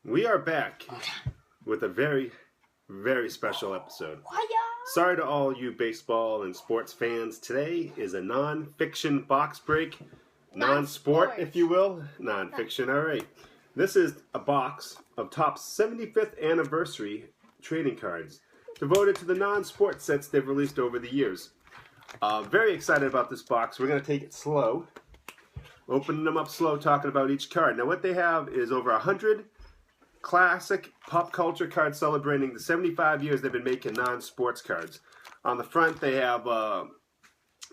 We are back with a very, very special episode. Sorry to all you baseball and sports fans. Today is a non-fiction box break. Non-sport, if you will. Non-fiction, all right. This is a box of Topps 75th anniversary trading cards devoted to the non-sport sets they've released over the years. Very excited about this box. We're going to take it slow. Opening them up slow, talking about each card. Now what they have is over 100 classic pop culture cards celebrating the 75 years they've been making non-sports cards. On the front they have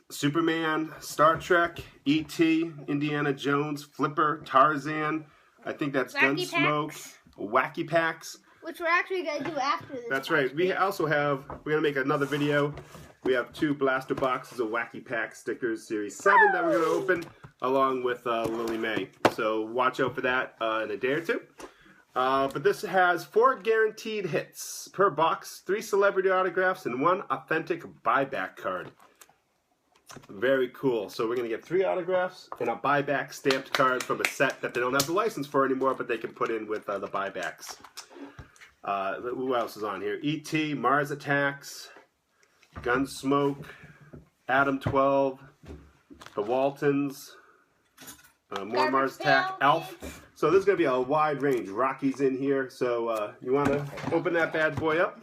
Superman, Star Trek, E.T., Indiana Jones, Flipper, Tarzan. I think that's Gunsmoke, Wacky Packs. Which we're actually going to do after this. That's right. We also have, we're going to make another video. We have 2 blaster boxes of Wacky Pack stickers, Series 7 that we're going to open, along with Lily May. So watch out for that in a day or two. But this has 4 guaranteed hits per box, 3 celebrity autographs, and 1 authentic buyback card. Very cool. So we're going to get 3 autographs and a buyback stamped card from a set that they don't have the license for anymore, but they can put in with the buybacks. Who else is on here? E.T., Mars Attacks, Gunsmoke, Adam 12, The Waltons, more Mars Attack, Alf. So this is going to be a wide range. Rocky's in here. So you want to open that bad boy up?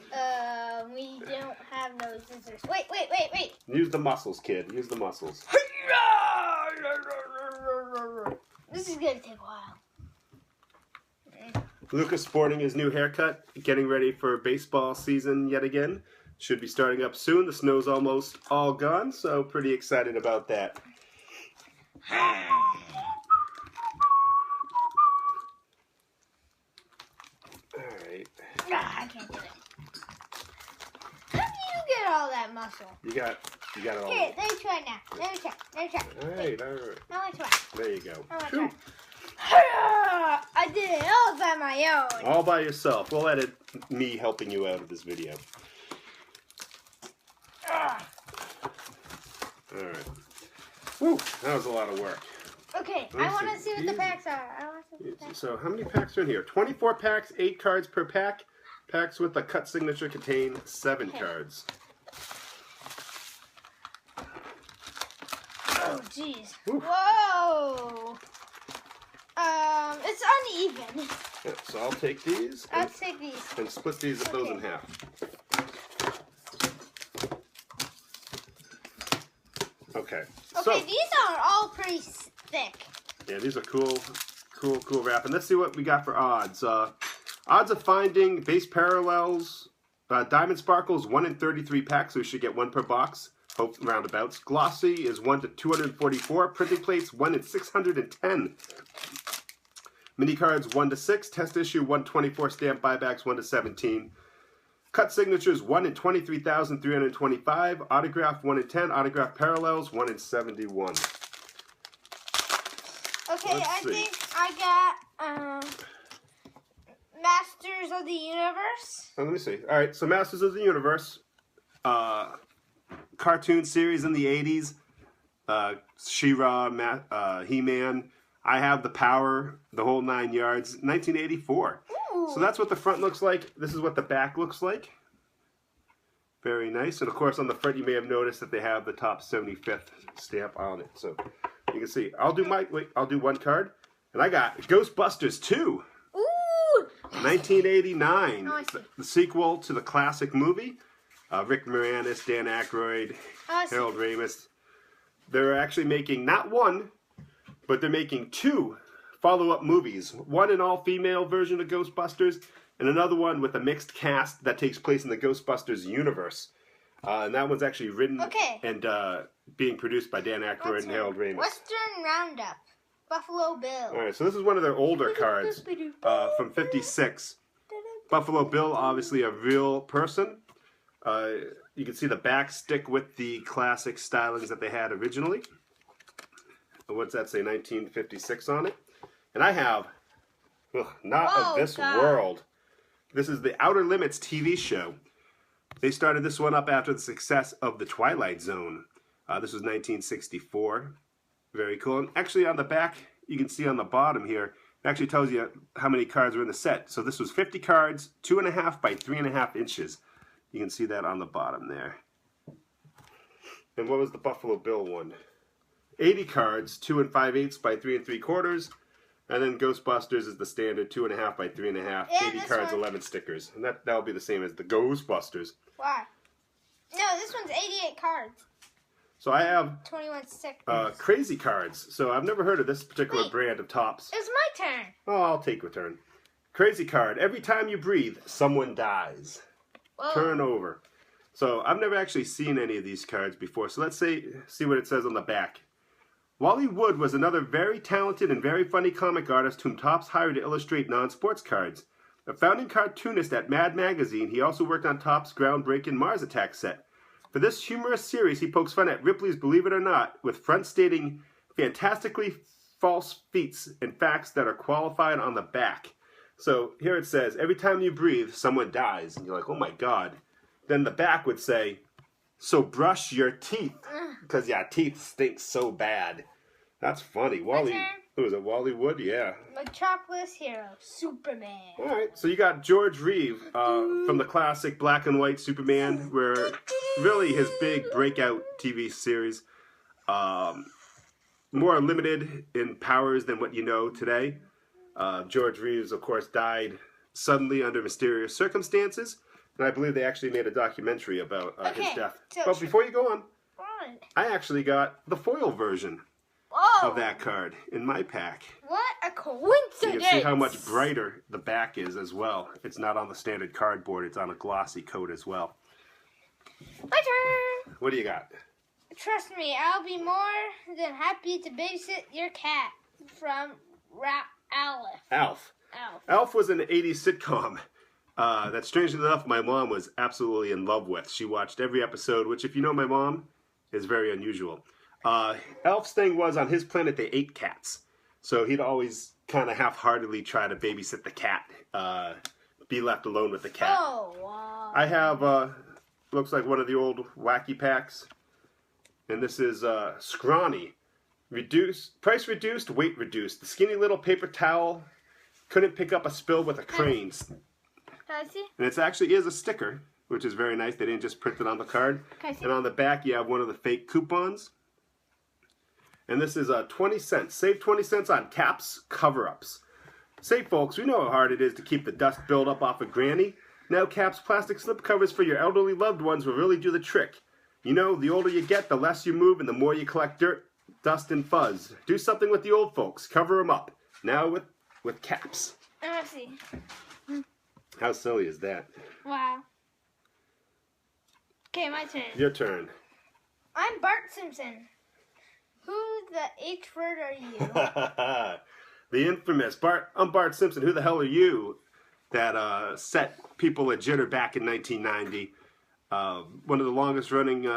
We don't have no scissors. Wait. Use the muscles, kid. Use the muscles. This is going to take a while. Lucas sporting his new haircut, getting ready for baseball season yet again. Should be starting up soon. The snow's almost all gone, so pretty excited about that. Alright. I can't do it. How do you get all that muscle? You got it all. Here, let me try now. Let me try. Alright. Now I try. There you go. Try. I did it all by my own. All by yourself. We'll edit me helping you out of this video. Alright. Whew, that was a lot of work. Okay, I want to see what the packs are. So how many packs are in here? 24 packs, 8 cards per pack. Packs with a cut signature contain 7 cards. Oh, jeez. Whoa. It's uneven. Yeah, so I'll take these. I'll take these. And split those in half. Okay. Okay, these are all pretty thick. Yeah, these are cool wrap. And let's see what we got for odds. Odds of finding base parallels, diamond sparkles 1 in 33 packs, so we should get 1 per box. Hope roundabouts. Glossy is 1 to 244. Printing plates 1 in 610. Mini cards 1 to 6. Test issue 124. Stamp buybacks 1 to 17. Cut signatures 1 in 23,325. Autograph 1 in 10. Autograph parallels 1 in 71. Okay, I think I got Masters of the Universe. Let me see. All right, so Masters of the Universe, cartoon series in the 80s. She-Ra, He-Man. I Have the Power, the whole 9 yards. 1984. Ooh. So that's what the front looks like. This is what the back looks like. Very nice. And of course on the front you may have noticed that they have the Topps 75th stamp on it. So you can see. I'll do 1 card. And I got Ghostbusters 2. Ooh. 1989. Oh, the sequel to the classic movie. Rick Moranis, Dan Aykroyd, Harold Ramis. They're actually making not 1, but they're making 2 follow-up movies. 1 an all-female version of Ghostbusters, and another one with a mixed cast that takes place in the Ghostbusters universe. And that one's actually written and being produced by Dan Aykroyd and Harold Ramis. Western Roundup, Buffalo Bill. All right, so this is one of their older cards from '56. Buffalo Bill, obviously a real person. You can see the back stick with the classic stylings that they had originally. What's that say? 1956 on it. And I have Not of This World. This is the Outer Limits TV show. They started this one up after the success of The Twilight Zone. This was 1964. Very cool. And actually on the back, you can see on the bottom here, It actually tells you how many cards are in the set. So this was 50 cards, 2.5 by 3.5 inches. You can see that on the bottom there. And what was the Buffalo Bill one? 80 cards, 2 5/8 by 3 3/4. And then Ghostbusters is the standard 2.5 by 3.5. 80 cards, 11 stickers. And that'll be the same as the Ghostbusters. Why? No, this one's 88 cards. So I have 21 stickers. Crazy Cards. So I've never heard of this particular brand of Topps. It's my turn. Oh, I'll take a turn. Crazy Card. Every time you breathe, someone dies. Whoa. Turn over. So I've never actually seen any of these cards before. So let's see what it says on the back. Wally Wood was another very talented and very funny comic artist whom Topps hired to illustrate non-sports cards. A founding cartoonist at Mad Magazine, he also worked on Topps' groundbreaking Mars Attack set. For this humorous series, he pokes fun at Ripley's Believe It or Not, with fronts stating fantastically false feats and facts that are qualified on the back. So here it says, every time you breathe, someone dies. And you're like, oh my God. Then the back would say, so brush your teeth, because your teeth stink so bad. That's funny. Wally, who was it, Wally Wood? Yeah. Metropolis Hero, Superman. All right, so you got George Reeve from the classic black and white Superman, where really his big breakout TV series, more limited in powers than what you know today. George Reeves, of course, died suddenly under mysterious circumstances, and I believe they actually made a documentary about his death. But before you go on, I actually got the foil version of that card in my pack. What a coincidence! You can see how much brighter the back is as well. It's not on the standard cardboard, it's on a glossy coat as well. My turn! What do you got? Trust me, I'll be more than happy to babysit your cat. From Alf. Alf was an 80s sitcom that, strangely enough, my mom was absolutely in love with. She watched every episode, which, if you know my mom, is very unusual. Alf's thing was, on his planet, they ate cats. So he'd always kind of half-heartedly try to babysit the cat, be left alone with the cat. Oh, wow. I have, looks like one of the old wacky packs. And this is Scrawny. Price reduced, weight reduced. The skinny little paper towel couldn't pick up a spill with a crane. Can I see? And it actually is a sticker, which is very nice. They didn't just print it on the card. Can I see? And on the back, you have one of the fake coupons. And this is 20 cents. Save 20 cents on caps, cover-ups. Say, folks, we know how hard it is to keep the dust buildup off of Granny. Now Caps plastic slip covers for your elderly loved ones will really do the trick. You know, the older you get, the less you move and the more you collect dirt, dust, and fuzz. Do something with the old folks. Cover them up. Now with Caps. I see. How silly is that? Wow. Okay, my turn. Your turn. I'm Bart Simpson. Who the H word are you? The infamous I'm Bart Simpson. Who the hell are you? That set people a jitter back in 1990. One of the longest running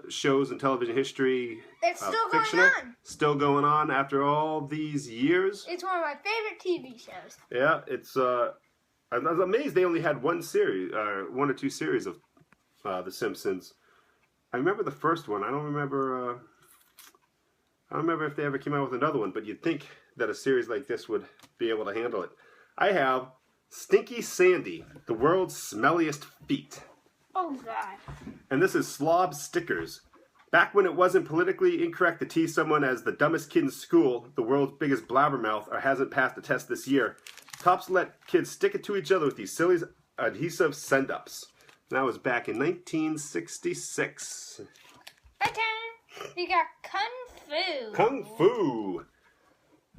shows in television history. It's still fictional. going on. Still going on after all these years. It's one of my favorite TV shows. Yeah, it's. I was amazed they only had one or two series of The Simpsons. I remember the first one. I don't remember if they ever came out with another one. But you'd think that a series like this would be able to handle it. I have Stinky Sandy, the world's smelliest feet. Oh, God. And this is Slob Stickers. Back when it wasn't politically incorrect to tease someone as the dumbest kid in school, the world's biggest blabbermouth, or hasn't passed a test this year, Topps let kids stick it to each other with these silly adhesive send-ups. That was back in 1966. My turn. You got Kung Fu. Kung Fu.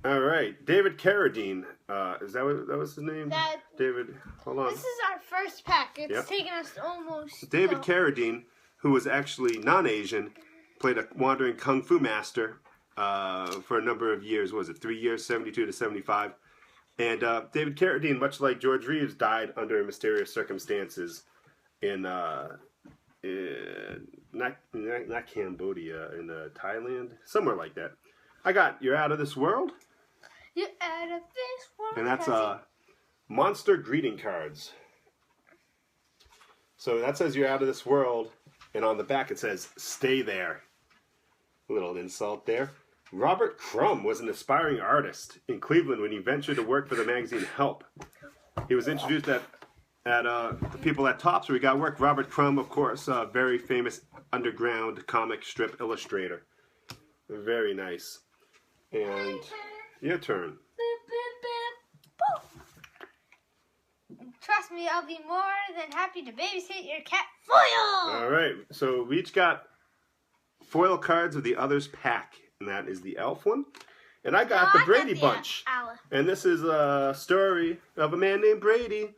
All right, David Carradine. Is that was his name? David. Hold on. This is our first pack. It's taken us almost. David Carradine, who was actually non-Asian, played a wandering kung fu master for a number of years. What was it 3 years, 72 to 75? And David Carradine, much like George Reeves, died under mysterious circumstances in not Cambodia, in Thailand, somewhere like that. I got You're Out of This World. You're out of this world. And that's monster greeting cards. So that says You're Out of This World, and on the back it says Stay There. A little insult there. Robert Crumb was an aspiring artist in Cleveland when he ventured to work for the magazine Help. He was introduced at the people at Topps where he got work. Robert Crumb, of course, very famous underground comic strip illustrator. Very nice. And your turn. Trust me, I'll be more than happy to babysit your cat foil. All right. So we each got foil cards of the other's pack, and that is the Elf one. And I got the Brady Bunch. And this is a story of a man named Brady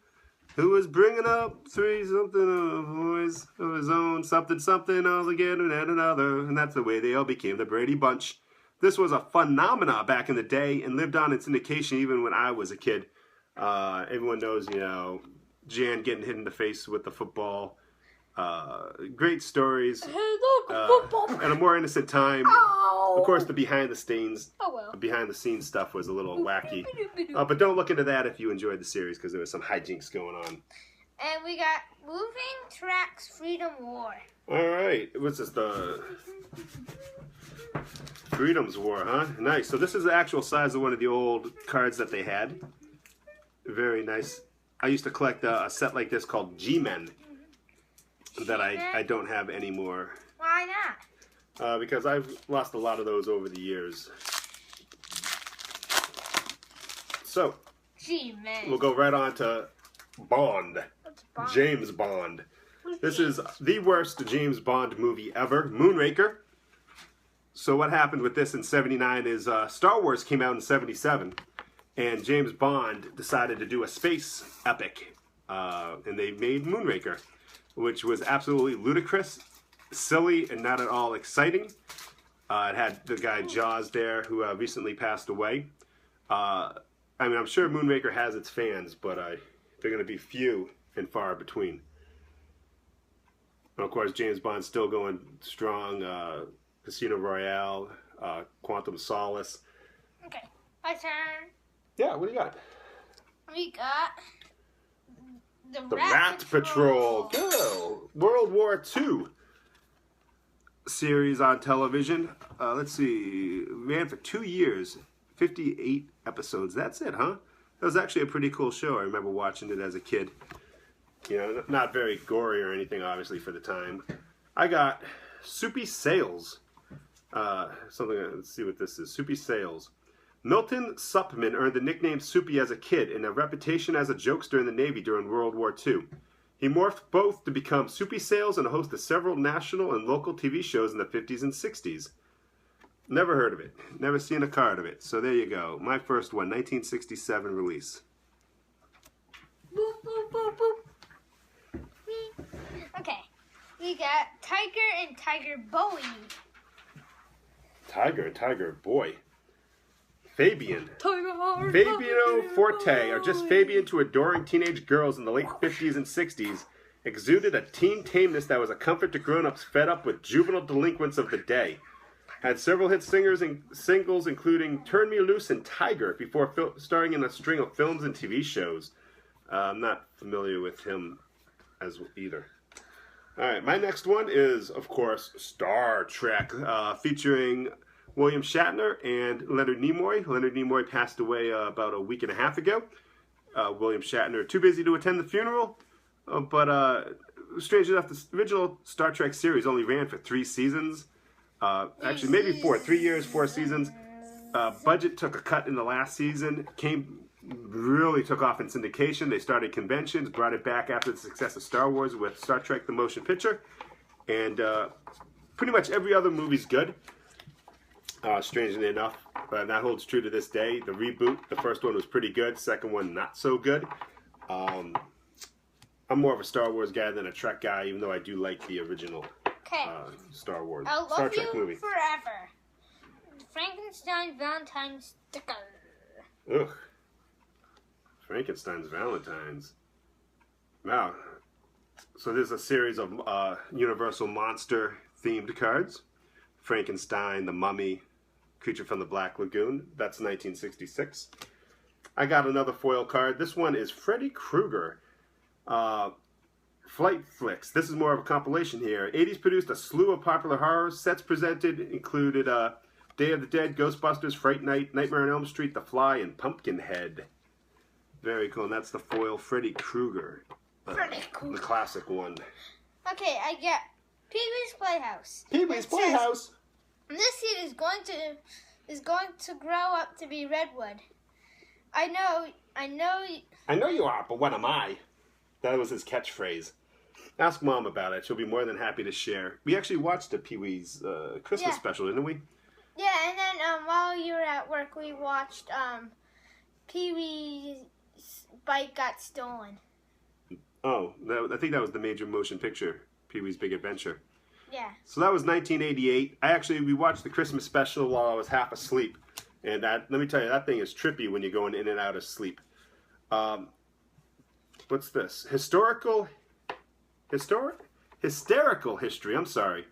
who was bringing up 3-something boys of his own, something all together and another. And that's the way they all became the Brady Bunch. This was a phenomena back in the day and lived on in syndication even when I was a kid. Everyone knows, you know, Jan getting hit in the face with the football. Great stories. Hey, look, football. And a more innocent time. Ow. Of course, the behind the scenes stuff was a little wacky. But don't look into that if you enjoyed the series because there was some hijinks going on. And we got Moving Tracks Freedom War. All right. What's this? The Freedom's War, huh? Nice. So this is the actual size of one of the old cards that they had. Very nice. I used to collect a set like this called G-Men that I don't have anymore. Why not? Because I've lost a lot of those over the years. So, G-Men. we'll go right on to Bond. What's Bond? James Bond. This is the worst James Bond movie ever, Moonraker. So what happened with this in '79 is Star Wars came out in '77. And James Bond decided to do a space epic, and they made Moonraker, which was absolutely ludicrous, silly, and not at all exciting. It had the guy Jaws there, who recently passed away. I mean, I'm sure Moonraker has its fans, but they're going to be few and far between. And of course, James Bond's still going strong. Casino Royale, Quantum Solace. Okay, my turn. Yeah, what do you got? We got The Rat Patrol. Go. World War II series on television. Let's see. Ran for 2 years. 58 episodes. That's it, huh? That was actually a pretty cool show. I remember watching it as a kid. You know, not very gory or anything, obviously, for the time. I got Soupy Sales. Let's see what this is. Soupy Sales. Milton Suppman earned the nickname Soupy as a kid and a reputation as a jokester in the Navy during World War II. He morphed both to become Soupy Sales and a host of several national and local TV shows in the 50s and 60s. Never heard of it. Never seen a card of it. So there you go. My first one, 1967 release. Boop, boop, boop, boop. Okay, we got Tiger and Tiger Bowie. Tiger and Tiger Boy. Fabian. Tiger. Fabiano Forte, or just Fabian to adoring teenage girls in the late 50s and 60s, exuded a teen tameness that was a comfort to grown-ups fed up with juvenile delinquents of the day. Had several hit singers and singles, including Turn Me Loose and Tiger, before starring in a string of films and TV shows. I'm not familiar with him as either. All right, my next one is, of course, Star Trek, featuring William Shatner and Leonard Nimoy. Leonard Nimoy passed away about a week and a half ago. William Shatner, too busy to attend the funeral. But strange enough, the original Star Trek series only ran for 3 seasons. Actually, maybe 4. 3 years, 4 seasons. Budget took a cut in the last season. Really took off in syndication. They started conventions, brought it back after the success of Star Wars with Star Trek The Motion Picture. And pretty much every other movie's good. Strangely enough, that holds true to this day. The reboot, the first one was pretty good, second one not so good. I'm more of a Star Wars guy than a Trek guy, even though I do like the original Star Trek movie. Forever. Frankenstein Valentine's sticker. Ugh. Frankenstein's Valentines. Wow. So there's a series of Universal Monster themed cards. Frankenstein, The Mummy, Creature from the Black Lagoon. That's 1966. I got another foil card. This one is Freddy Krueger. Flight Flicks. This is more of a compilation here. 80s produced a slew of popular horror. Sets presented included Day of the Dead, Ghostbusters, Fright Night, Nightmare on Elm Street, The Fly, and Pumpkinhead. Very cool, and that's the foil Freddy Krueger. Freddy Krueger. The classic one. Okay, I get Pee-wee's Playhouse. Pee-wee's Playhouse. This seed is going to grow up to be redwood. I know you are, but what am I? That was his catchphrase. Ask Mom about it. She'll be more than happy to share. We actually watched a Pee-wee's Christmas special, didn't we? Yeah, and then while you were at work, we watched Pee-wee's bike got stolen. Oh, I think that was the major motion picture, Pee-wee's Big Adventure. Yeah. So that was 1988. We watched the Christmas special while I was half asleep. And let me tell you, that thing is trippy when you're going in and out of sleep. What's this? Hysterical history, I'm sorry.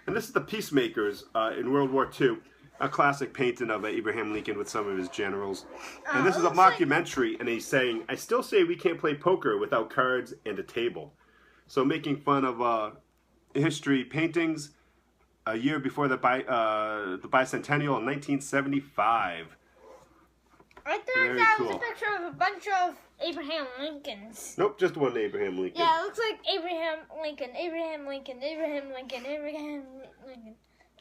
And this is the Peacemakers in World War II. A classic painting of Abraham Lincoln with some of his generals. And this is a mockumentary, and he's saying, I still say we can't play poker without cards and a table. So making fun of history paintings a year before the bicentennial in 1975. I thought that was a picture of a bunch of Abraham Lincolns. Nope, just one Abraham Lincoln. Yeah, it looks like Abraham Lincoln.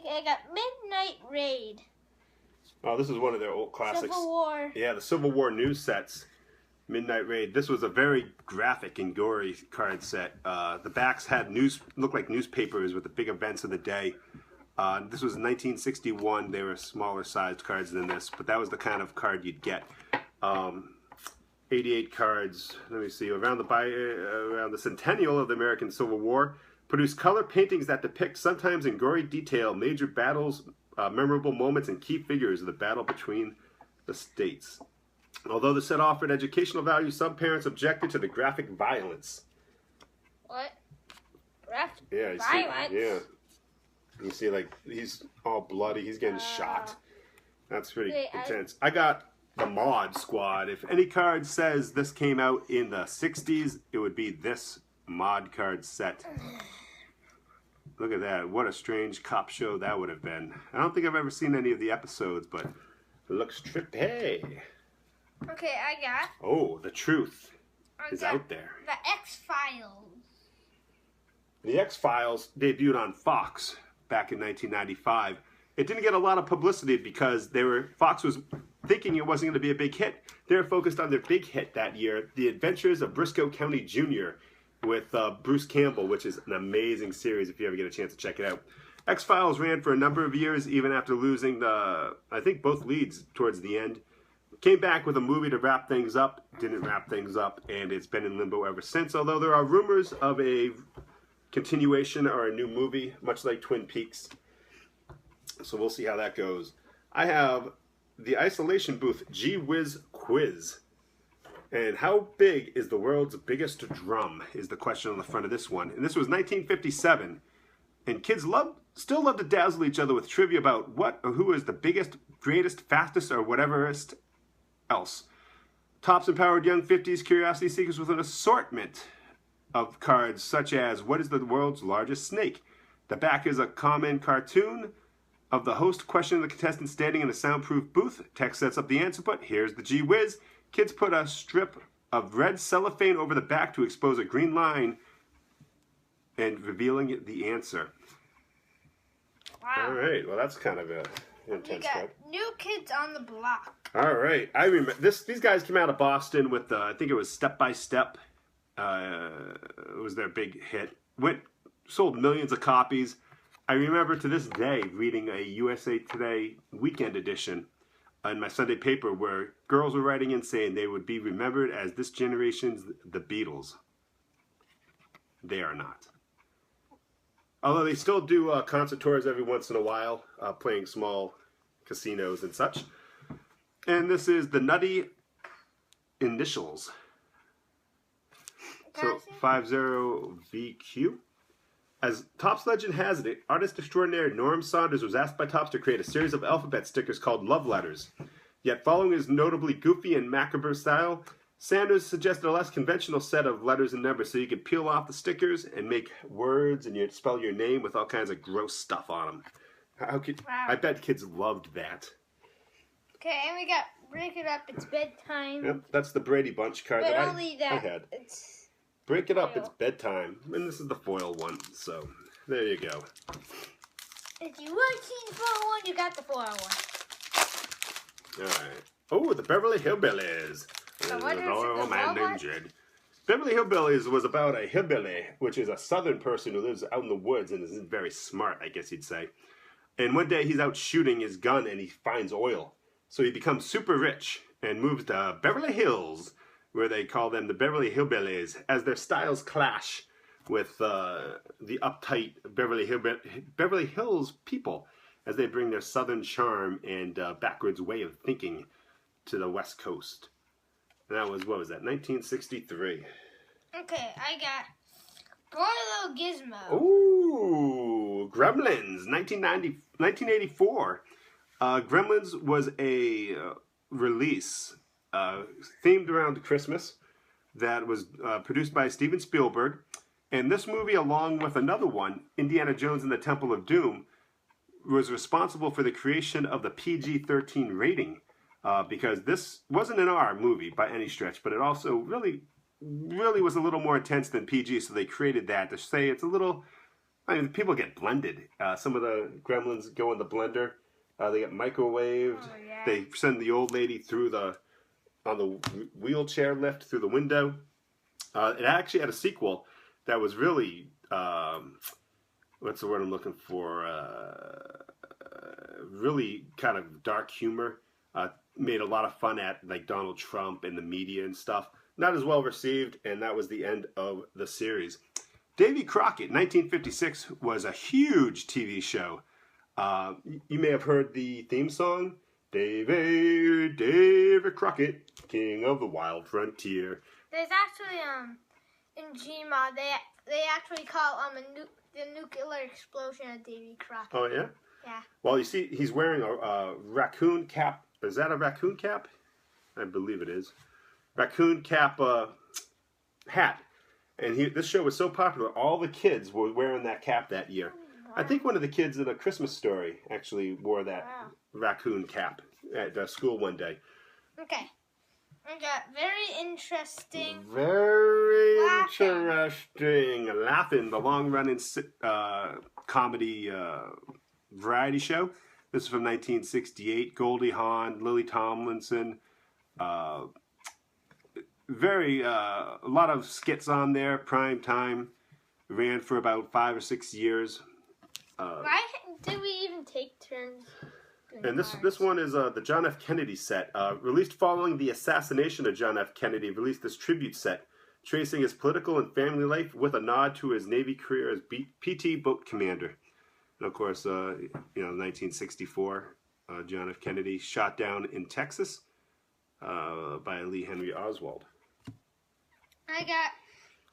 Okay, I got Midnight Raid. Oh, this is one of their old classics. Civil War. Yeah, the Civil War news sets. Midnight Raid. This was a very graphic and gory card set. The backs had looked like newspapers with the big events of the day. This was 1961. They were smaller sized cards than this, but that was the kind of card you'd get. 88 cards. Let me see. Around the centennial of the American Civil War, produced color paintings that depict, sometimes in gory detail, major battles, memorable moments, and key figures of the battle between the states. Although the set offered educational value, some parents objected to the graphic violence. What? Graphic violence? Yeah. You see, like, he's all bloody. He's getting shot. That's pretty intense. I got the Mod Squad. If any card says this came out in the 60s, it would be this Mod card set. Look at that. What a strange cop show that would have been. I don't think I've ever seen any of the episodes, but it looks trippy. Okay, I got... Oh, the truth is out there. The X-Files. The X-Files debuted on Fox back in 1995. It didn't get a lot of publicity because Fox was thinking it wasn't going to be a big hit. They were focused on their big hit that year, The Adventures of Briscoe County Jr., with Bruce Campbell, which is an amazing series if you ever get a chance to check it out. X-Files ran for a number of years, even after losing I think both leads towards the end. Came back with a movie to wrap things up, didn't wrap things up, and it's been in limbo ever since, although there are rumors of a continuation or a new movie, much like Twin Peaks. So we'll see how that goes. I have the Isolation Booth Gee Whiz Quiz. And how big is the world's biggest drum is the question on the front of this one. And this was 1957. And kids still love to dazzle each other with trivia about what or who is the biggest, greatest, fastest, or whateverest else. Tops empowered young 50s curiosity seekers with an assortment of cards such as what is the world's largest snake? The back is a common cartoon of the host questioning the contestant standing in a soundproof booth. Text sets up the answer, but here's the Gee Whiz. Kids put a strip of red cellophane over the back to expose a green line and revealing the answer. Wow. All right. Well, that's kind of a intense card. New Kids on the Block. All right. I remember these guys came out of Boston with I think it was Step by Step. It was their big hit. Sold millions of copies. I remember to this day reading a USA Today weekend edition in my Sunday paper where girls were writing in saying they would be remembered as this generation's The Beatles. They are not. Although they still do concert tours every once in a while, playing small casinos and such. And this is the Nutty Initials. So 50VQ. As Topps legend has it, artist extraordinaire Norm Saunders was asked by Topps to create a series of alphabet stickers called love letters. Yet following his notably goofy and macabre style, Sanders suggested a less conventional set of letters and numbers so you could peel off the stickers and make words and you'd spell your name with all kinds of gross stuff on them. How could Wow. I bet kids loved that. Okay, and we got Break It Up, It's Bedtime. Yep, that's the Brady Bunch card But that only I that had. it's Break It Up, foil. It's Bedtime. And this is the foil one, so there you go. If you want to see the foil one, you got the foil one. Alright. Oh, the Beverly Hillbillies. I wonder if Royal it's man a named Jed. Beverly Hillbillies was about a hillbilly, which is a southern person who lives out in the woods and isn't very smart, I guess you'd say. And one day he's out shooting his gun and he finds oil. So he becomes super rich and moves to Beverly Hills, where they call them the Beverly Hillbillies, as their styles clash with the uptight Beverly Hills people, as they bring their southern charm and backwards way of thinking to the West Coast. And that was, what was that, 1963. Okay, I got Born a Little Gizmo. Ooh, Gremlins, 1984. Gremlins was a release themed around Christmas that was produced by Steven Spielberg. And this movie, along with another one, Indiana Jones and the Temple of Doom, was responsible for the creation of the PG-13 rating. Because this wasn't an R movie by any stretch, but it also really was a little more intense than PG, so they created that to say it's a little, I mean, people get blended. Some of the Gremlins go in the blender. They get microwaved. Oh, yeah. They send the old lady through on the wheelchair lift through the window. It actually had a sequel that was really, what's the word I'm looking for? Really kind of dark humor. Made a lot of fun at like Donald Trump and the media and stuff. Not as well received, and that was the end of the series. Davy Crockett, 1956, was a huge TV show. You may have heard the theme song, Davy Crockett, King of the Wild Frontier. There's actually in Gmod they actually call the nuclear explosion of Davy Crockett. Oh yeah? Yeah. Well, you see, he's wearing a raccoon cap. Is that a raccoon cap? I believe it is. Raccoon cap hat. And this show was so popular, all the kids were wearing that cap that year. Wow. I think one of the kids in A Christmas Story actually wore that raccoon cap at school one day. Okay. I got very interesting. Very Laughing. interesting. Laughing, the long-running comedy variety show. This is from 1968. Goldie Hawn, Lily Tomlinson. A lot of skits on there. Prime time. Ran for about 5 or 6 years. Why did we even take turns? And this one is the John F. Kennedy set. Released following the assassination of John F. Kennedy, released this tribute set tracing his political and family life with a nod to his Navy career as PT boat commander. And of course, 1964, John F. Kennedy shot down in Texas by Lee Henry Oswald. I got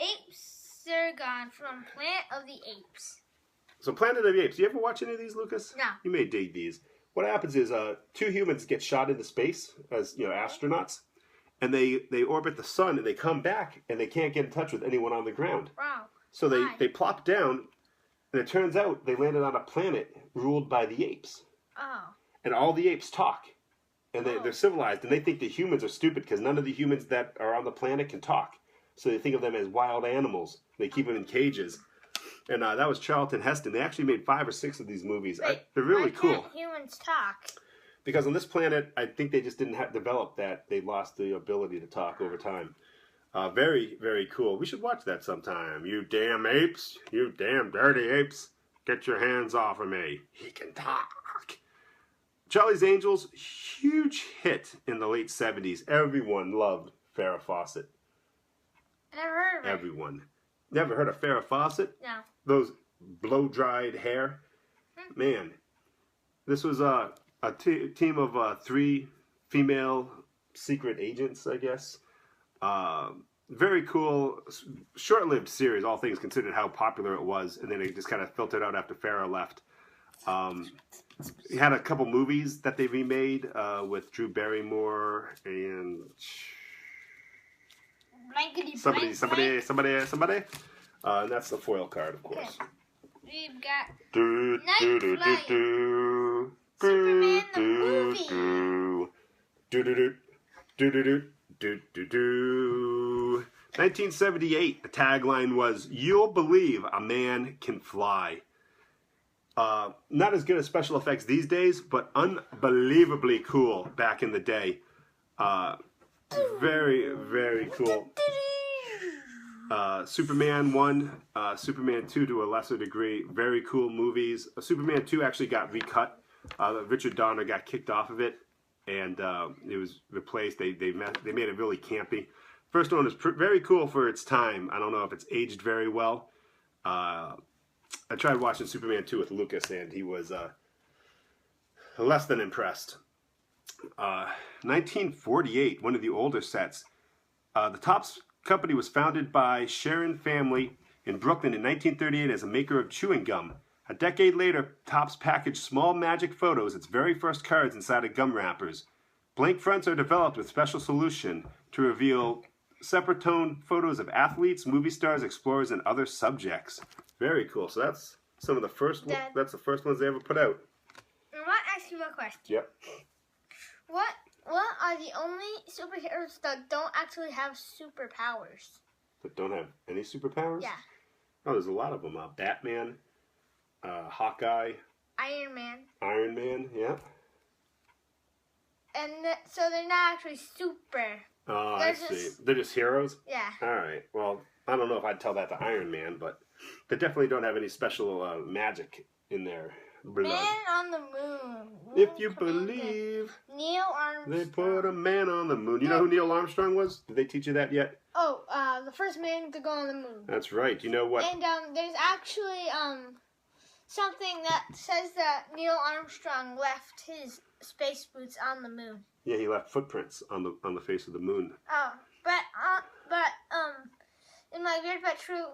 Ape Sargon from Planet of the Apes. So Planet of the Apes, you ever watch any of these, Lucas? No. You may dig these. What happens is 2 humans get shot into space as astronauts, and they orbit the sun, and they come back, and they can't get in touch with anyone on the ground. Wow. So Why? they plop down, and it turns out they landed on a planet ruled by the apes. Oh. And all the apes talk. And they're civilized, and they think the humans are stupid because none of the humans that are on the planet can talk. So they think of them as wild animals. They keep them in cages. And that was Charlton Heston. They actually made 5 or 6 of these movies. Wait, They're really why cool. can't humans talk? Because on this planet, I think they just didn't develop that. They lost the ability to talk over time. Very, very cool. We should watch that sometime. You damn apes. You damn dirty apes. Get your hands off of me. He can talk. Charlie's Angels, huge hit in the late 70s. Everyone loved Farrah Fawcett. Never heard of it. Everyone. Never heard of Farrah Fawcett? No. Those blow-dried hair? Man, this was a team of 3 female secret agents, I guess. Very cool, short-lived series, all things considered how popular it was, and then it just kind of filtered out after Farrah left. It had a couple movies that they remade with Drew Barrymore and somebody. And that's the foil card, of course. we've got Night Flight, Superman the movie. 1978, the tagline was, "You'll believe a man can fly." Not as good as special effects these days, but unbelievably cool back in the day. Very, very cool. Superman 1, Superman 2 to a lesser degree. Very cool movies. Superman 2 actually got recut. Richard Donner got kicked off of it, and it was replaced. They made it really campy. First one is very cool for its time. I don't know if it's aged very well. I tried watching Superman 2 with Lucas, and he was less than impressed. 1948, one of the older sets. The Topps company was founded by Sharon family in Brooklyn in 1938 as a maker of chewing gum. A decade later, Topps packaged small magic photos, its very first cards, inside of gum wrappers. Blank fronts are developed with special solution to reveal separate tone photos of athletes, movie stars, explorers, and other subjects. Very cool. So that's some of the first. That's the first ones they ever put out. I want to ask you a question. Yep. What are the only superheroes that don't actually have superpowers? That don't have any superpowers? Yeah. Oh, there's a lot of them. Batman, Hawkeye, Iron Man. Iron Man, yeah. And so they're not actually super. Oh, I see. They're just heroes? Yeah. All right. Well, I don't know if I'd tell that to Iron Man, but they definitely don't have any special magic in their blood. Man on the moon. If you believe. Neil Armstrong. They put a man on the moon. You know who Neil Armstrong was? Did they teach you that yet? Oh, the first man to go on the moon. That's right. You know what? And there's actually something that says that Neil Armstrong left his space boots on the moon. Yeah, he left footprints on the face of the moon. Oh, but in my Weird But True,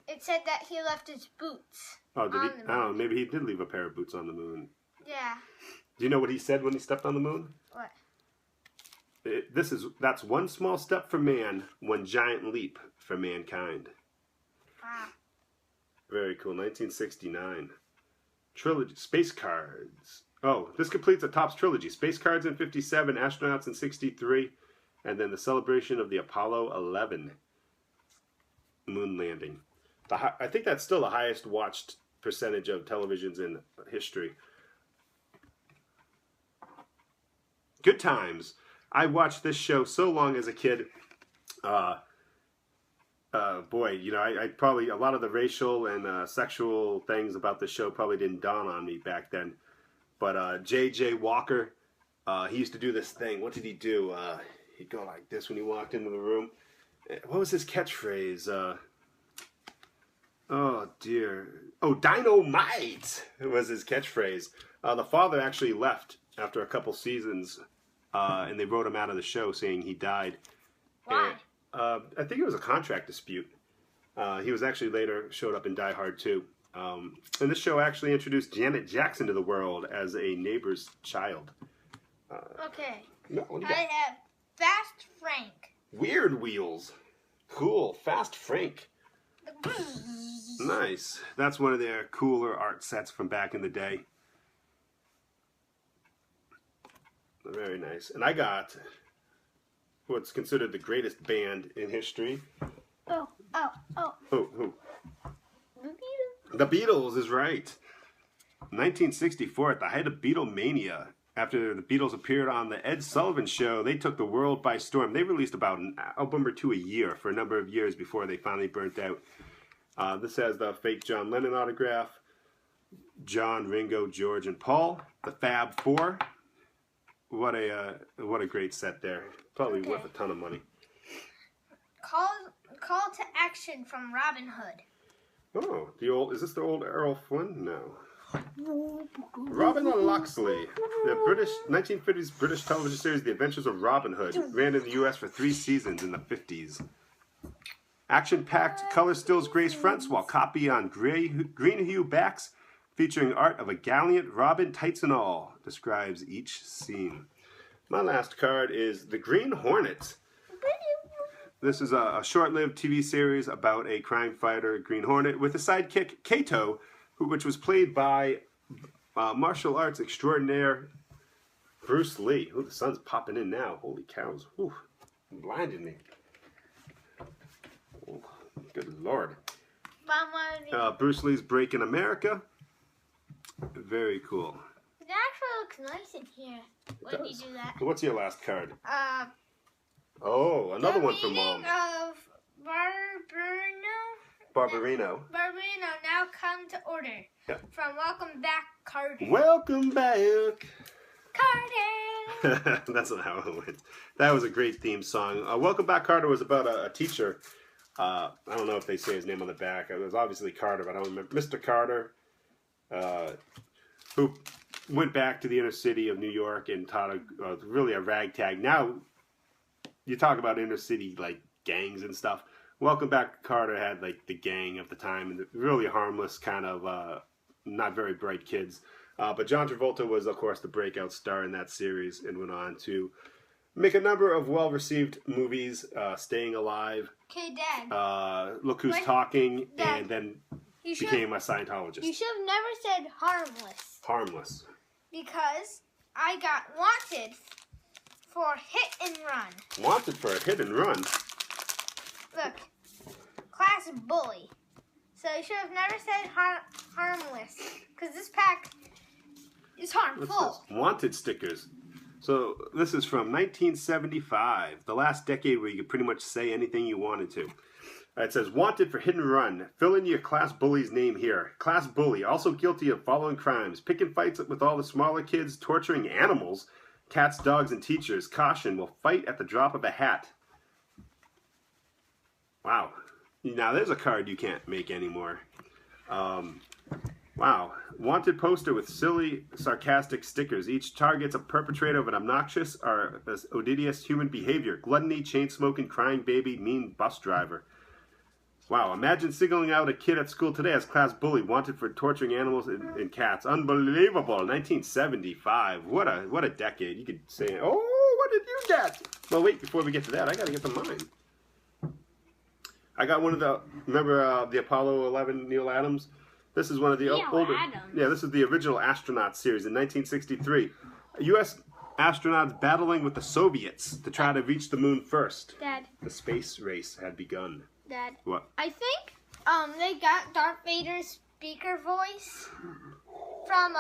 it said that he left his boots. Oh, did he? Oh, maybe he did leave a pair of boots on the moon. Yeah. Do you know what he said when he stepped on the moon? What? That's one small step for man, one giant leap for mankind. Wow. Very cool. 1969. Trilogy. Space cards. Oh, this completes the Topps trilogy. Space cards in 57, astronauts in 63, and then the celebration of the Apollo 11 moon landing. I think that's still the highest watched percentage of televisions in history. Good times. I watched this show so long as a kid. Boy, you know, I probably, a lot of the racial and sexual things about the show probably didn't dawn on me back then. But J.J. Walker, he used to do this thing. What did he do? He'd go like this when he walked into the room. What was his catchphrase? Oh, dear. Oh, dynamite was his catchphrase. The father actually left after a couple seasons, and they wrote him out of the show saying he died. Why? And, I think it was a contract dispute. He was actually later showed up in Die Hard 2. And this show actually introduced Janet Jackson to the world as a neighbor's child. Okay. No, I have Fast Frank. Weird Wheels. Cool. Fast Frank. Nice. That's one of their cooler art sets from back in the day. Very nice. And I got what's considered the greatest band in history. Oh. Who? The Beatles is right. 1964, at the height of Beatlemania, after the Beatles appeared on the Ed Sullivan Show, they took the world by storm. They released about an album or two a year for a number of years before they finally burnt out. This has the fake John Lennon autograph, John, Ringo, George, and Paul, the Fab Four. What a great set there. Probably worth a ton of money. Call to action from Robin Hood. Oh, is this the old Errol Flynn? No. Robin Loxley, the 1950s British television series The Adventures of Robin Hood, ran in the U.S. for 3 seasons in the 50s. Action-packed color stills grace fronts while copy on green hue backs, featuring art of a gallant Robin, tights and all, describes each scene. My last card is The Green Hornet. This is a short-lived TV series about a crime fighter, Green Hornet, with a sidekick, Kato, which was played by martial arts extraordinaire Bruce Lee. Oh, the sun's popping in now. Holy cows. Whew. Blinded me. Oh, good Lord. Bruce Lee's Break in America. Very cool. It actually looks nice in here when you do that. What's your last card? Oh, another one from Mom. Of Barbarino. Barbarino now come to order. Yeah. From Welcome Back, Carter. Welcome back. Carter! That's not how it went. That was a great theme song. Welcome Back, Carter was about a teacher. I don't know if they say his name on the back. It was obviously Carter, but I don't remember. Mr. Carter, who went back to the inner city of New York and taught really a ragtag. Now, you talk about inner city, like, gangs and stuff. Welcome Back, Carter had, like, the gang of the time, and really harmless, kind of not very bright kids. But John Travolta was, of course, the breakout star in that series and went on to make a number of well-received movies, Staying Alive, Okay, Dad. Look Who's Talking, Dad, and then became a Scientologist. You should have never said harmless. Harmless. Because I got wanted for hit and run. Wanted for a hit and run? Look, class bully. So you should have never said harmless. Because this pack is harmful. Wanted stickers. So this is from 1975, the last decade where you could pretty much say anything you wanted to. It says, wanted for hit and run. Fill in your class bully's name here. Class bully, also guilty of following crimes. Picking fights with all the smaller kids, torturing animals, cats, dogs, and teachers. Caution, will fight at the drop of a hat. Wow. Now there's a card you can't make anymore. Wow. Wanted poster with silly, sarcastic stickers. Each targets a perpetrator of an obnoxious or odious human behavior. Gluttony, chain-smoking, crying baby, mean bus driver. Wow. Imagine singling out a kid at school today as class bully, wanted for torturing animals and cats. Unbelievable. 1975. What a decade. You could say, oh, what did you get? Well, wait, before we get to that, I got to get to mine. I got one of the, remember the Apollo 11 Neil Adams? This is one of the older. Yeah, this is the original astronaut series in 1963. U.S. astronauts battling with the Soviets to try to reach the moon first. Dad. The space race had begun. Dad. What? I think they got Darth Vader's speaker voice from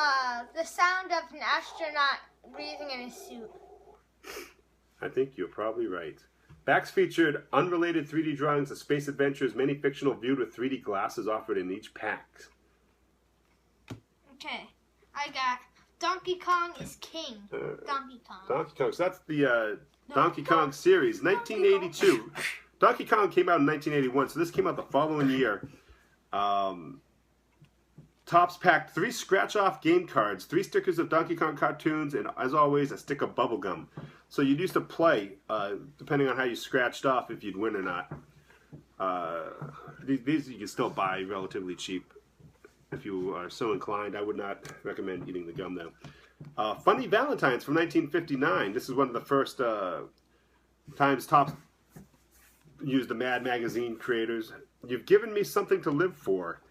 the sound of an astronaut breathing in his suit. I think you're probably right. Backs featured unrelated 3D drawings of space adventures, many fictional viewed with 3D glasses offered in each pack. Okay, I got Donkey Kong is King. Donkey Kong. Donkey Kong. So that's the Donkey Kong series, 1982. Donkey Kong came out in 1981, so this came out the following year. Tops packed 3 scratch-off game cards, 3 stickers of Donkey Kong cartoons, and as always, a stick of bubble gum. So you'd used to play, depending on how you scratched off, if you'd win or not. These you can still buy relatively cheap. If you are so inclined, I would not recommend eating the gum, though. Funny Valentines from 1959. This is one of the first times Topps used the Mad Magazine creators. You've given me something to live for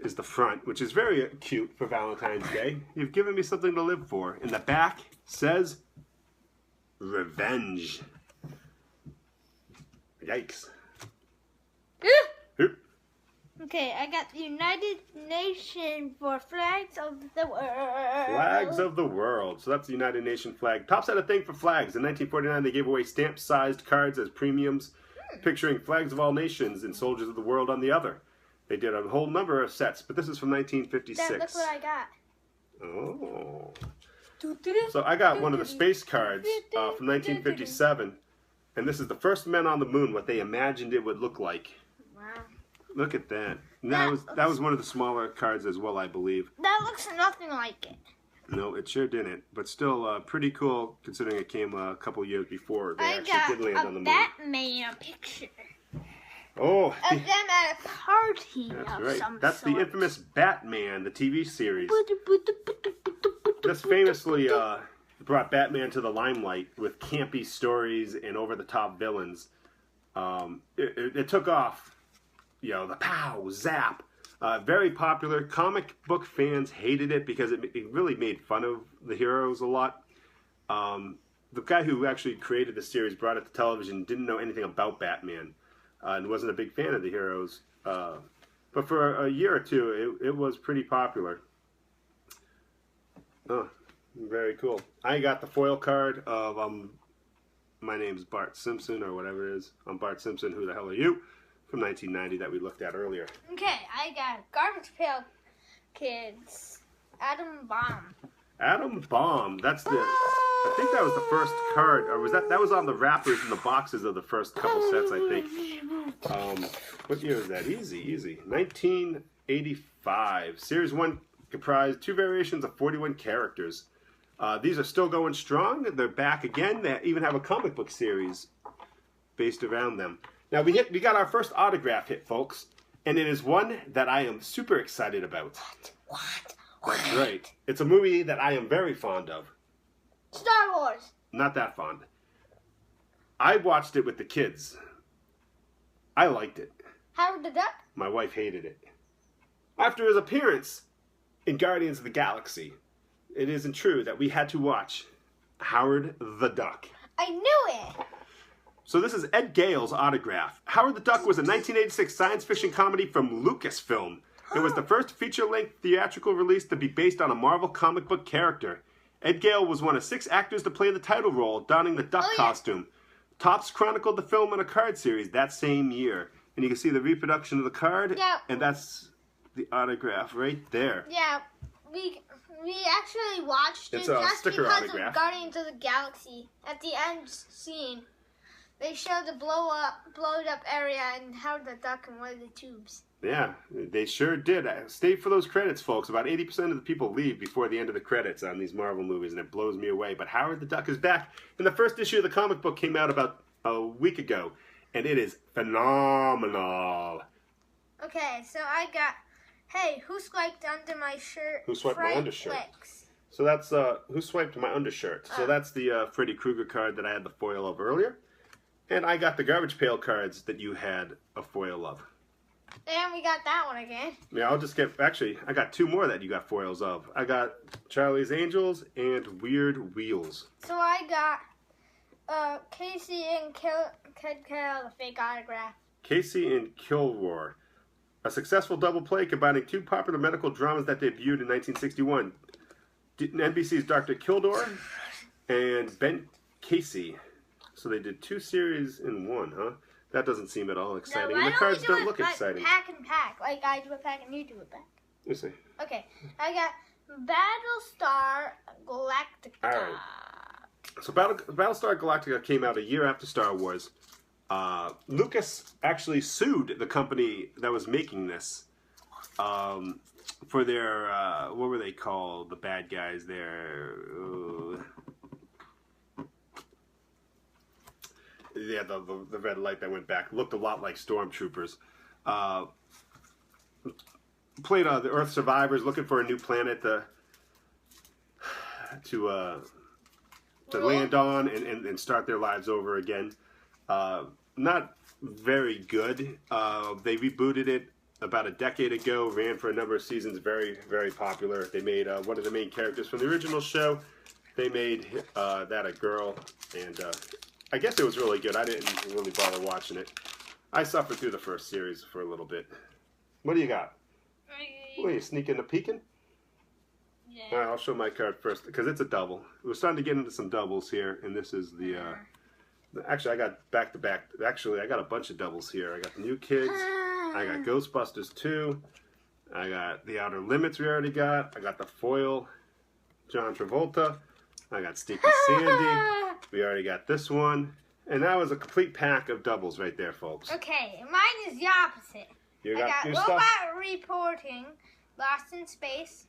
is the front, which is very cute for Valentine's Day. You've given me something to live for. In the back says, revenge. Yikes. Okay, I got the United Nations for Flags of the World. Flags of the World. So that's the United Nations flag. Topps had a thing for flags. In 1949, they gave away stamp-sized cards as premiums, picturing flags of all nations and soldiers of the world on the other. They did a whole number of sets, but this is from 1956. Dad, look what I got. Oh. So I got one of the space cards from 1957, and this is the first men on the moon, what they imagined it would look like. Wow. Look at that. That was one of the smaller cards as well, I believe. That looks nothing like it. No, it sure didn't. But still pretty cool, considering it came a couple years before they actually did land on the moon. I got a Batman picture. Oh. Of them at a party That's right. That's the infamous Batman, the TV series. This famously brought Batman to the limelight with campy stories and over-the-top villains. It took off, you know, the pow, zap, Very popular. Comic book fans hated it because it really made fun of the heroes a lot. The guy who actually created the series brought it to television, didn't know anything about Batman, and wasn't a big fan of the heroes. But for a year or two, it was pretty popular. Oh, very cool. I got the foil card of my name's Bart Simpson, or whatever it is. I'm Bart Simpson. Who the hell are you? From 1990 that we looked at earlier. Okay, I got Garbage Pail Kids. Atom Bomb. Atom Bomb. That's the. I think that was the first card, or was that was on the wrappers and the boxes of the first couple sets, I think. What year is that? Easy. 1985. Series 1 comprised 2 variations of 41 characters. These are still going strong. They're back again. They even have a comic book series based around them. Now, we got our first autograph hit, folks, and it is one that I am super excited about. What? That's right. It's a movie that I am very fond of. Star Wars. Not that fond. I watched it with the kids. I liked it. Howard the Duck? My wife hated it. After his appearance in Guardians of the Galaxy, it isn't true that we had to watch Howard the Duck. I knew it. So this is Ed Gale's autograph. Howard the Duck was a 1986 science fiction comedy from Lucasfilm. It was the first feature-length theatrical release to be based on a Marvel comic book character. Ed Gale was one of 6 actors to play the title role, donning the duck costume. Topps chronicled the film in a card series that same year. And you can see the reproduction of the card. Yeah. And that's the autograph right there. Yeah, we actually watched It's it a just sticker because autograph. of Guardians of the Galaxy. At the end scene, they showed the blowed up area and Howard the Duck in one of the tubes. Yeah, they sure did. Stay for those credits, folks. About 80% of the people leave before the end of the credits on these Marvel movies, and it blows me away. But Howard the Duck is back. And the first issue of the comic book came out about a week ago, and it is phenomenal. Okay, so I got, hey, who swiped under my shirt? Who swiped my undershirt? Flicks. So that's, who swiped my undershirt? So that's the Freddy Krueger card that I had the foil of earlier. And I got the Garbage Pail cards that you had a foil of. And we got that one again. Yeah, I'll just get, actually, I got 2 more that you got foils of. I got Charlie's Angels and Weird Wheels. So I got Casey and Kid Carol, the fake autograph. Casey and Kilroar. A successful double play combining 2 popular medical dramas that debuted in 1961. NBC's Dr. Kildare and Ben Casey. So they did 2 series in one, huh? That doesn't seem at all exciting. And the cards don't look exciting. Pack and pack. Like I do a pack and you do a pack. Let me see. Okay. I got Battlestar Galactica. All right. So Battlestar Galactica came out a year after Star Wars. Lucas actually sued the company that was making this for their, what were they called? The bad guys there. Yeah, the red light that went back looked a lot like stormtroopers. Played the Earth survivors looking for a new planet to land on and start their lives over again. Not very good. They rebooted it about a decade ago, ran for a number of seasons, very, very popular. They made one of the main characters from the original show. They made that a girl, and I guess it was really good. I didn't really bother watching it. I suffered through the first series for a little bit. What do you got? What are you sneaking and peeking? Yeah. All right, I'll show my card first because it's a double. We're starting to get into some doubles here, and this is the. Actually, I got back to back. Actually, I got a bunch of doubles here. I got the New Kids. I got Ghostbusters 2. I got the Outer Limits. We already got. I got the foil, John Travolta. I got Stinky Sandy. We already got this one, and that was a complete pack of doubles right there, folks. Okay, mine is the opposite. You I got your Robot stuff? Reporting, Lost in Space.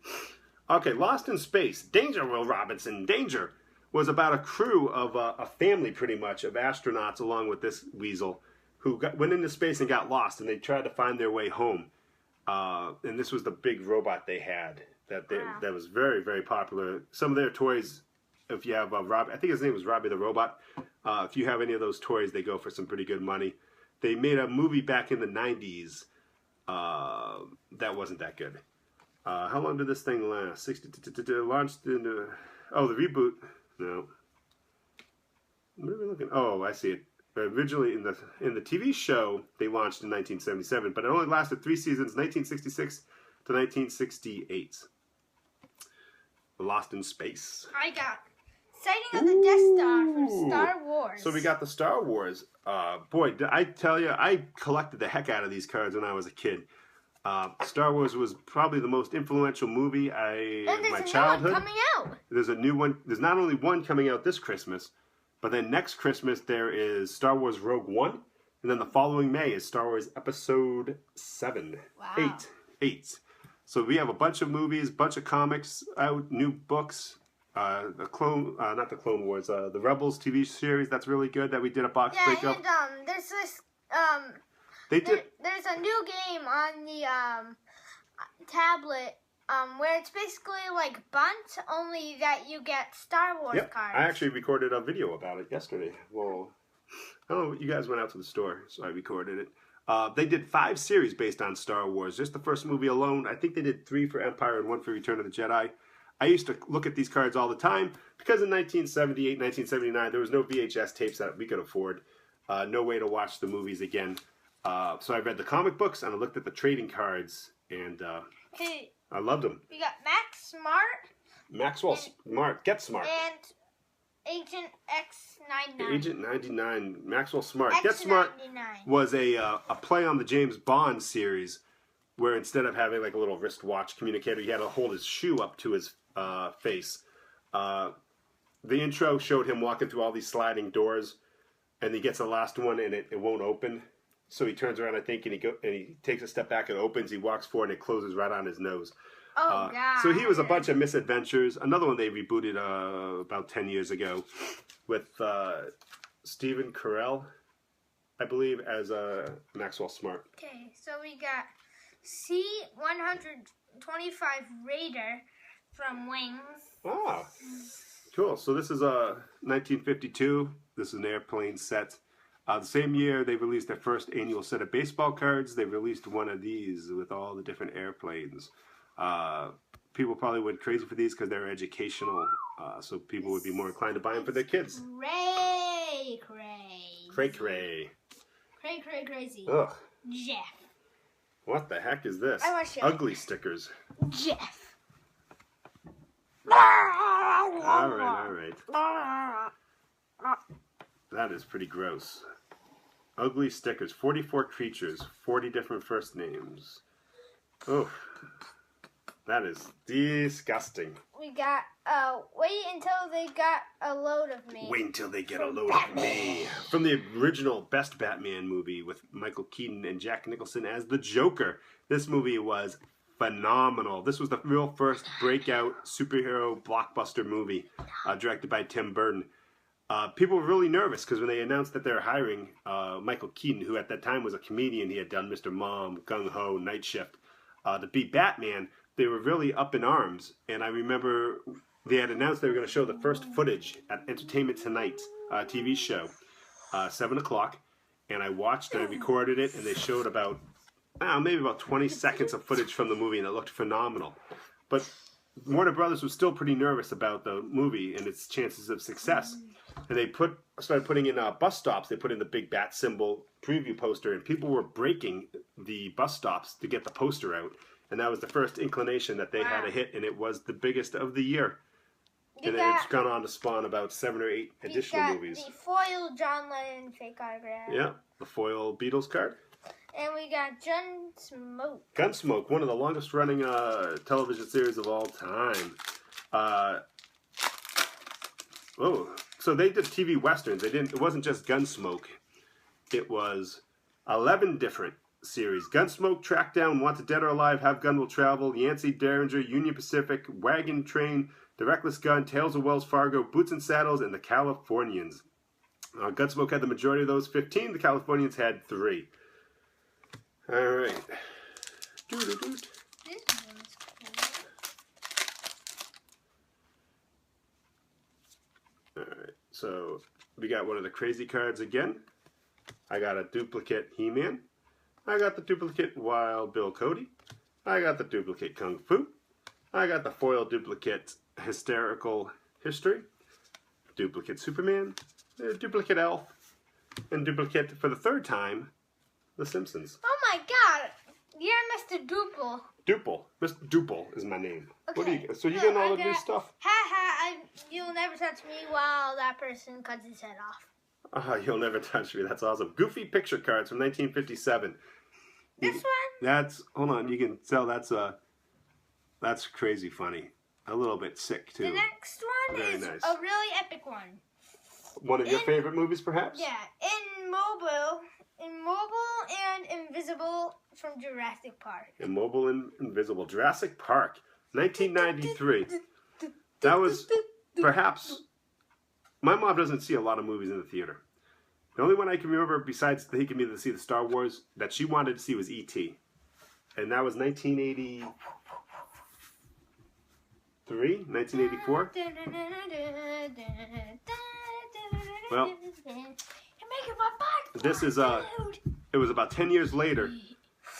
Okay, Lost in Space. Danger, Will Robinson. Danger was about a crew of a family, pretty much, of astronauts along with this weasel who went into space and got lost, and they tried to find their way home. And this was the big robot they had that was very, very popular. Some of their toys, if you have I think his name was Robbie the Robot. If you have any of those toys, they go for some pretty good money. They made a movie back in the 90s that wasn't that good. How long did this thing last? Launched into... Oh, the reboot. No. What are we looking? Oh, I see it. Originally in the TV show, they launched in 1977, but it only lasted 3 seasons, 1966 to 1968. Lost in Space. I got Sighting of the Death Star from Star Wars. So we got the Star Wars. Boy, did I tell you, I collected the heck out of these cards when I was a kid. Star Wars was probably the most influential movie in my childhood. Coming out. There's a new one. There's not only one coming out this Christmas, but then next Christmas there is Star Wars Rogue One, and then the following May is Star Wars Episode 7. Wow. 8. So we have a bunch of movies, bunch of comics out, new books. Not the Clone Wars, the Rebels TV series that's really good that we did a box break of. Yeah, and there's this there's a new game on the tablet where it's basically like Bunt, only that you get Star Wars cards. I actually recorded a video about it yesterday. Well, oh, you guys went out to the store, so I recorded it. They did 5 series based on Star Wars. Just the first movie alone. I think they did 3 for Empire and 1 for Return of the Jedi. I used to look at these cards all the time because in 1978, 1979, there was no VHS tapes that we could afford. No way to watch the movies again. So I read the comic books and I looked at the trading cards, and I loved them. We got Max Smart. Maxwell Smart. Get Smart. And Agent X99. Agent 99. Maxwell Smart. Get Smart was a play on the James Bond series, where instead of having like a little wristwatch communicator, he had to hold his shoe up to his face. The intro showed him walking through all these sliding doors, and he gets the last one and it won't open. So he turns around, I think, and he takes a step back and opens. He walks forward and it closes right on his nose. Oh, God. So he was a bunch of misadventures. Another one they rebooted about 10 years ago with Stephen Carell, I believe, as Maxwell Smart. Okay, so we got C-125 Raider from Wings. Ah, cool. So this is 1952. This is an airplane set. The same year, they released their first annual set of baseball cards. They released one of these with all the different airplanes. People probably went crazy for these because they're educational, so people would be more inclined to buy them for their kids. Crazy. Ugh. Jeff. What the heck is this? I want to show Ugly stickers. Jeff. All right. That is pretty gross. Ugly stickers. 44 creatures. 40 different first names. Oh, that is disgusting. We got, wait until they got a load of me. Wait until they get a load of me. From the original Best Batman movie with Michael Keaton and Jack Nicholson as the Joker. This movie was phenomenal. This was the real first breakout superhero blockbuster movie directed by Tim Burton. People were really nervous because when they announced that they were hiring Michael Keaton, who at that time was a comedian, he had done Mr. Mom, Gung Ho, Night Shift, to be Batman, they were really up in arms. And I remember they had announced they were going to show the first footage at Entertainment Tonight TV show, 7 o'clock. And I watched and I recorded it, and they showed maybe about 20 seconds of footage from the movie, and it looked phenomenal. But Warner Brothers was still pretty nervous about the movie and its chances of success. And they started putting in bus stops. They put in the big bat symbol preview poster, and people were breaking the bus stops to get the poster out. And that was the first inclination that they had a hit, and it was the biggest of the year. And it's gone on to spawn about 7 or 8 additional movies. The foil John Lennon fake autograph. Yeah, the foil Beatles card. And we got Gunsmoke. Gunsmoke, one of the longest running television series of all time. So they did TV westerns. It wasn't just Gunsmoke. It was 11 different series. Gunsmoke, Track Down, Wanted Dead or Alive, Have Gun Will Travel, Yancey, Derringer, Union Pacific, Wagon Train, The Reckless Gun, Tales of Wells Fargo, Boots and Saddles, and The Californians. Gunsmoke had the majority of those, 15. The Californians had 3. All right. This one's cool. All right. So we got one of the crazy cards again. I got a duplicate He-Man. I got the duplicate Wild Bill Cody. I got the duplicate Kung Fu. I got the foil duplicate Hysterical History. Duplicate Superman. Duplicate Elf. And duplicate, for the third time, The Simpsons. Oh my god! You're Mr. Duple. Duple. Mr. Duple is my name. Okay. What do you? So you getting all the new stuff? You'll never touch me while that person cuts his head off. You'll never touch me. That's awesome. Goofy picture cards from 1957. This one? That's, hold on, you can tell that's crazy funny. A little bit sick too. The next one Very is nice. a really epic one. One of your favorite movies, perhaps? Yeah, Immobile and Invisible from Jurassic Park. Immobile and Invisible. Jurassic Park, 1993. That was perhaps, my mom doesn't see a lot of movies in the theater. The only one I can remember besides taking me to see the Star Wars that she wanted to see was E.T. And that was 1983, 1984. Well, this is it was about 10 years later,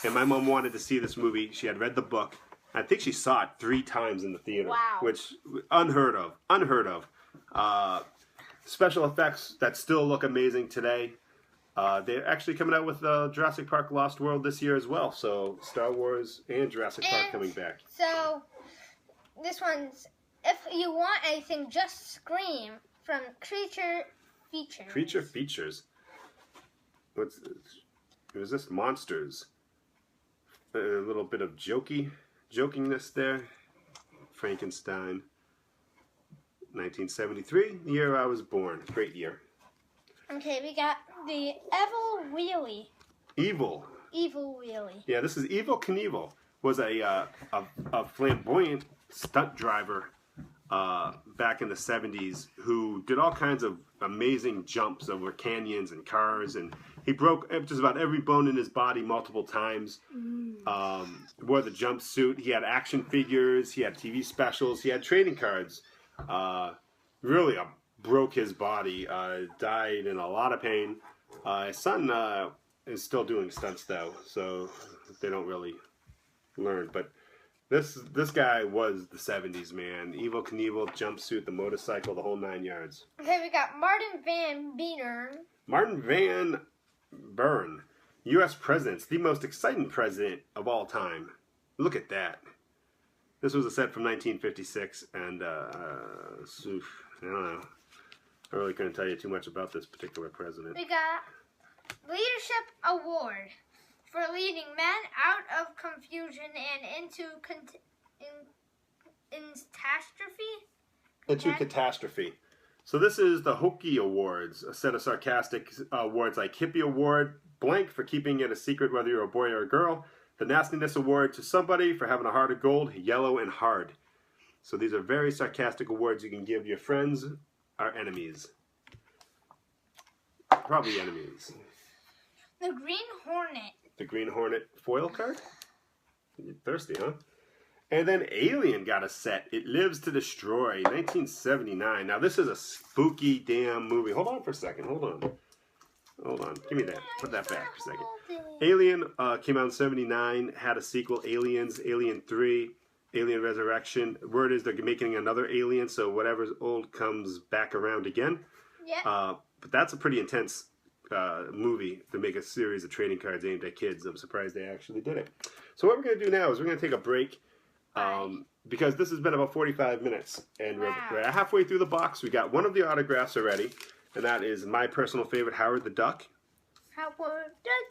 and my mom wanted to see this movie. She had read the book. I think she saw it 3 times in the theater, wow. Which unheard of. Special effects that still look amazing today. They're actually coming out with Jurassic Park Lost World this year as well. So Star Wars and Jurassic Park coming back. So this one's, if you want anything, just scream from Creature Features. Creature Features. What's this? Monsters. A little bit of jokingness there. Frankenstein. 1973, the year I was born. Great year. Okay, we got the Evil Wheelie. Evil. Evil Wheelie. Yeah, this is Evel Knievel. Was a flamboyant stunt driver back in the 70s who did all kinds of amazing jumps over canyons and cars, and he broke just about every bone in his body multiple times. Wore the jumpsuit. He had action figures. He had TV specials. He had trading cards. Really broke his body. Died in a lot of pain. His son is still doing stunts though, so they don't really learn. But this guy was the 70s, man. Evel Knievel, jumpsuit, the motorcycle, the whole 9 yards. Okay, we got Martin Van Buren. Martin Van Buren, U.S. President, the most exciting president of all time. Look at that. This was a set from 1956, and I don't know. I really couldn't tell you too much about this particular president. We got Leadership Award for leading men out of confusion and into catastrophe. So this is the Hokie Awards, a set of sarcastic awards like Hippie Award, blank for keeping it a secret whether you're a boy or a girl. The Nastiness Award to somebody for having a heart of gold, yellow and hard. So these are very sarcastic awards you can give your friends or enemies. Probably enemies. The Green Hornet. The Green Hornet foil card? You're thirsty, huh? And then Alien got a set. It Lives to Destroy, 1979. Now this is a spooky damn movie. Hold on for a second. Hold on. Give me that. Put that back for a second. Alien came out in 79. Had a sequel, Aliens, Alien 3, Alien Resurrection. Word is they're making another Alien, so whatever's old comes back around again. Yeah. But that's a pretty intense movie to make a series of trading cards aimed at kids. I'm surprised they actually did it. So what we're going to do now is we're going to take a break. Because this has been about 45 minutes, and we're halfway through the box. We got one of the autographs already, and that is my personal favorite, Howard the Duck.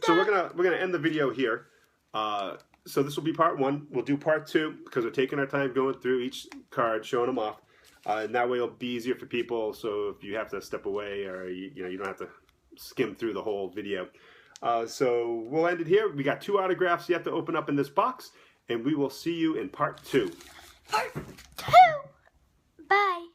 So we're gonna end the video here. So this will be part 1. We'll do part 2 because we're taking our time going through each card, showing them off, and that way it'll be easier for people. So if you have to step away, or you don't have to skim through the whole video. So we'll end it here. We got 2 autographs you have to open up in this box. And we will see you in part 2. Part 2. Bye.